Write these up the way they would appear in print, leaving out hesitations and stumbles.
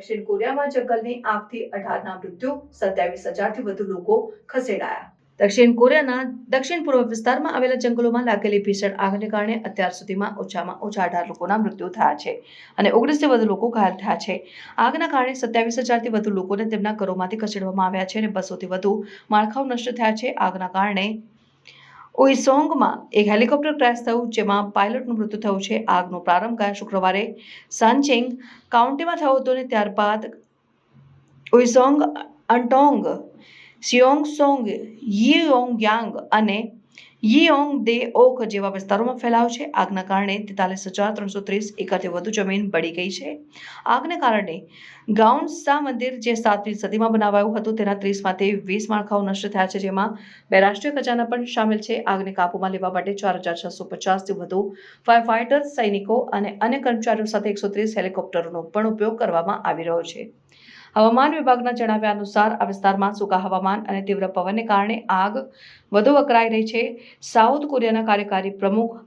દક્ષિણ કોરિયામાં જંગલની આગથી 18ના મૃત્યુ, 27,000થી વધુ લોકો ખસેડાયા. દક્ષિણ કોરિયાના દક્ષિણ પૂર્વ વિસ્તારમાં આવેલા જંગલોમાં લાગેલી ભીષણ આગને કારણે અત્યાર સુધીમાં ઓછામાં ઓછા 18 લોકોના મૃત્યુ થયા છે અને 19થી વધુ લોકો ઘાયલ થયા છે. આગના કારણે 27,000થી વધુ લોકોને તેમના ઘરોમાંથી ખસેડવામાં આવ્યા છે અને 200થી વધુ માળખાઓ નષ્ટ થયા છે. આગના કારણે ઉઈસોંગમાં એક હેલિકોપ્ટર ક્રેશ થયું, જેમાં પાયલટનું મૃત્યુ થયું છે. આગનો પ્રારંભ ગયા શુક્રવારે સાનચેંગ કાઉન્ટીમાં થયો હતો અને ત્યારબાદ ઉઈસોંગ, અંટોંગ, સિયોંગસોંગ, યીઓંગયાંગ અને યીઓંગડેઓક જેવા વિસ્તારોમાં ફેલાયો છે. આગના કારણે 43,330 એકરથી વધુ જમીન બળી ગઈ છે. આગને કારણે ગાઉન્સા મંદિર, જે 7મી સદીમાં બનાવાયું હતું, તેના 30માંથી 20 માળખાઓ નષ્ટ થયા છે, જેમાં 2 રાષ્ટ્રીય ખજાના પણ શામેલ છે. આગને કાબૂમાં લેવા માટે 4,650થી વધુ ફાયર ફાઇટર્સ, સૈનિકો અને અન્ય કર્મચારીઓ સાથે 130 હેલિકોપ્ટરોનો પણ ઉપયોગ કરવામાં આવી રહ્યો છે. હવામાન વિભાગના જણાવ્યા અનુસાર આ વિસ્તારમાં સૂકા હવામાન અને તીવ્ર પવનને કારણે આગ વધુ વકરાઈ રહી છે. સાઉથ કોરિયાના કાર્યકારી પ્રમુખ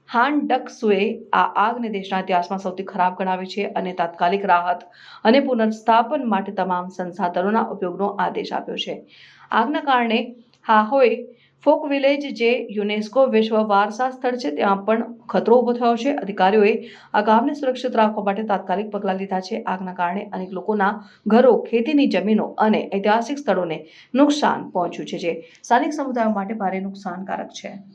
હાન ડક-સુએ આ આગને દેશના ઇતિહાસમાં સૌથી ખરાબ ગણાવી છે અને તાત્કાલિક રાહત અને પુનર્સ્થાપન માટે તમામ સંસાધનોના ઉપયોગનો આદેશ આપ્યો છે. આગના કારણે હાહોઈ ફોક વિલેજ, જે યુનેસ્કો વિશ્વ વારસા સ્થળ છે, ત્યાં પણ ખતરો ઊભો થયો છે. અધિકારીઓએ આ ગામને સુરક્ષિત રાખવા માટે તાત્કાલિક પગલાં લીધા છે. આગના કારણે અનેક લોકોના ઘરો, ખેતીની જમીનો અને ઐતિહાસિક સ્થળોને નુકસાન પહોંચ્યું છે, જે સ્થાનિક સમુદાયો માટે ભારે નુકસાનકારક છે.